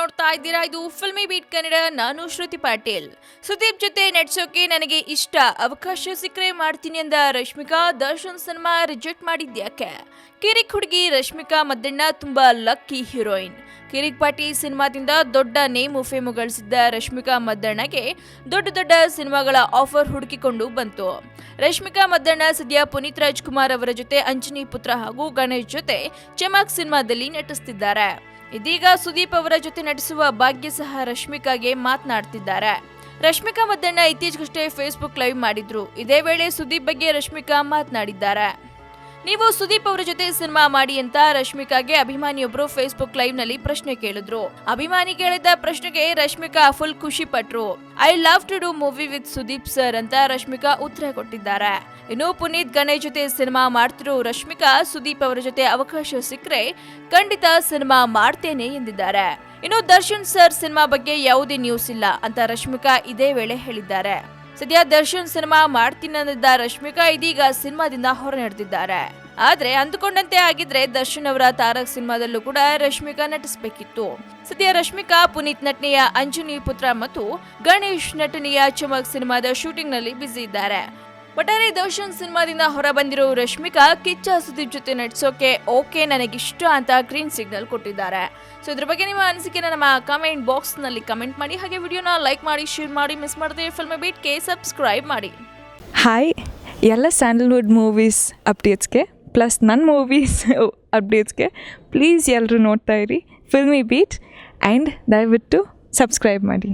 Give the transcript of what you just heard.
ನೋಡ್ತಾ ಇದ್ದೀರಾ. ಇದು ಫಿಲ್ಮಿ ಬೀಟ್ ಕನ್ನಡ. ನಾನು ಶ್ರುತಿ ಪಾಟೀಲ್. ಸುದೀಪ್ ಜೊತೆ ನಡ್ಸೋಕೆ ನನಗೆ ಇಷ್ಟ, ಅವಕಾಶ ಸಿಕ್ಕರೆ ಮಾಡ್ತೀನಿ ಅಂದ ರಶ್ಮಿಕಾ ದರ್ಶನ್ ಸಿನಿಮಾ ರಿಜೆಕ್ಟ್ ಮಾಡಿದ್ಯಾಕೆ? ಕಿರಿಕ್ ಹುಡುಗಿ ರಶ್ಮಿಕಾ ಮದ್ದಣ್ಣ ತುಂಬಾ ಲಕ್ಕಿ ಹೀರೋಯಿನ್. ಕಿರಿಕ್ ಪಾಟಿ ಸಿನಿಮಾದಿಂದ ದೊಡ್ಡ ನೇಮು ಫೇಮು ಗಳಿಸಿದ್ದ ರಶ್ಮಿಕಾ ಮದ್ದಣ್ಣಗೆ ದೊಡ್ಡ ದೊಡ್ಡ ಸಿನಿಮಾಗಳ ಆಫರ್ ಹುಡುಕಿಕೊಂಡು ಬಂತು. ರಶ್ಮಿಕಾ ಮದ್ದಣ್ಣ ಸದ್ಯ ಪುನೀತ್ ರಾಜ್ಕುಮಾರ್ ಅವರ ಜೊತೆ ಅಂಜನಿ ಪುತ್ರ ಹಾಗೂ ಗಣೇಶ್ ಜೊತೆ ಚಮಕ್ ಸಿನಿಮಾದಲ್ಲಿ ನಟಿಸುತ್ತಿದ್ದಾರೆ. ಇದೀಗ ಸುದೀಪ್ ಅವರ ಜೊತೆ ನಟಿಸುವ ಭಾಗ್ಯ ಸಹ ರಶ್ಮಿಕಾಗೆ ಮಾತನಾಡ್ತಿದ್ದಾರೆ. ರಶ್ಮಿಕಾ ಮದ್ದಣ್ಣ ಇತ್ತೀಚೆಗಷ್ಟೇ ಫೇಸ್ಬುಕ್ ಲೈವ್ ಮಾಡಿದ್ರು. ಇದೇ ವೇಳೆ ಸುದೀಪ್ ಬಗ್ಗೆ ರಶ್ಮಿಕಾ ಮಾತನಾಡಿದ್ದಾರೆ. ನೀವು ಸುದೀಪ್ ಅವರ ಜೊತೆ ಸಿನಿಮಾ ಮಾಡಿ ಅಂತ ರಶ್ಮಿಕಾಗೆ ಅಭಿಮಾನಿಯೊಬ್ಬರು ಫೇಸ್ಬುಕ್ ಲೈವ್ ನಲ್ಲಿ ಪ್ರಶ್ನೆ ಕೇಳಿದ್ರು. ಅಭಿಮಾನಿ ಕೇಳಿದ ಪ್ರಶ್ನೆಗೆ ರಶ್ಮಿಕಾ ಫುಲ್ ಖುಷಿ ಪಟ್ರು. I love to do movie with Sudeep sir ಅಂತ ರಶ್ಮಿಕಾ ಉತ್ತರ ಕೊಟ್ಟಿದ್ದಾರೆ. ಇನ್ನು ಪುನೀತ್ ಗಣೇಶ್ ಜೊತೆ ಸಿನಿಮಾ ಮಾಡ್ತಿರೋ ರಶ್ಮಿಕಾ ಸುದೀಪ್ ಅವರ ಜೊತೆ ಅವಕಾಶ ಸಿಕ್ಕರೆ ಖಂಡಿತ ಸಿನಿಮಾ ಮಾಡ್ತೇನೆ ಎಂದಿದ್ದಾರೆ. ಇನ್ನು ದರ್ಶನ್ ಸರ್ ಸಿನಿಮಾ ಬಗ್ಗೆ ಯಾವುದೇ ನ್ಯೂಸ್ ಇಲ್ಲ ಅಂತ ರಶ್ಮಿಕಾ ಇದೇ ವೇಳೆ ಹೇಳಿದ್ದಾರೆ. ಸದ್ಯ ದರ್ಶನ್ ಸಿನಿಮಾ ಮಾಡ್ತೀನಿ ಅಂದಿದ್ದ ರಶ್ಮಿಕಾ ಇದೀಗ ಸಿನಿಮಾದಿಂದ ಹೊರ ನಡೆದಿದ್ದಾರೆ. ಆದ್ರೆ ಅಂದುಕೊಂಡಂತೆ ಆಗಿದ್ರೆ ದರ್ಶನ್ ಅವರ ತಾರಕ್ ಸಿನಿಮಾದಲ್ಲೂ ಕೂಡ ರಶ್ಮಿಕಾ ನಟಿಸಬೇಕಿತ್ತು. ಸದ್ಯ ರಶ್ಮಿಕಾ ಪುನೀತ್ ನಟನೆಯ ಅಂಜನಿ ಪುತ್ರ ಮತ್ತು ಗಣೇಶ್ ನಟನೆಯ ಚಮಕ್ ಸಿನಿಮಾದ ಶೂಟಿಂಗ್ ನಲ್ಲಿ ಬ್ಯುಸಿ ಇದ್ದಾರೆ. ಒಟ್ಟಾರೆ ದರ್ಶನ್ ಸಿನಿಮಾದಿಂದ ಹೊರ ಬಂದಿರೋ ರಶ್ಮಿಕಾ ಕಿಚ್ಚ ಸುದೀಪ್ ಜೊತೆ ನಟಿಸೋಕೆ ಓಕೆ ನನಗಿಷ್ಟ ಅಂತ ಗ್ರೀನ್ ಸಿಗ್ನಲ್ ಕೊಟ್ಟಿದ್ದಾರೆ. ಸೊ ಇದ್ರ ಬಗ್ಗೆ ನಿಮ್ಮ ಅನಿಸಿಕೆನ ನಮ್ಮ ಕಮೆಂಟ್ ಬಾಕ್ಸ್ ನಲ್ಲಿ ಕಮೆಂಟ್ ಮಾಡಿ. ಹಾಗೆ ವಿಡಿಯೋನ ಲೈಕ್ ಮಾಡಿ, ಶೇರ್ ಮಾಡಿ, ಮಿಸ್ ಮಾಡದೆ ಫಿಲ್ಮಿ ಬೀಟ್ಗೆ ಸಬ್ಸ್ಕ್ರೈಬ್ ಮಾಡಿ. ಹಾಯ್, ಎಲ್ಲ ಸ್ಯಾಂಡಲ್ವುಡ್ ಮೂವೀಸ್ ಅಪ್ಡೇಟ್ಸ್ಗೆ ಪ್ಲಸ್ ನನ್ನ ಮೂವೀಸ್ ಅಪ್ಡೇಟ್ಸ್ಗೆ ಪ್ಲೀಸ್ ಎಲ್ಲರೂ ನೋಡ್ತಾ ಇರಿ ಫಿಲ್ಮಿ ಬೀಟ್ ಆ್ಯಂಡ್ ದಯವಿಟ್ಟು ಸಬ್ಸ್ಕ್ರೈಬ್ ಮಾಡಿ.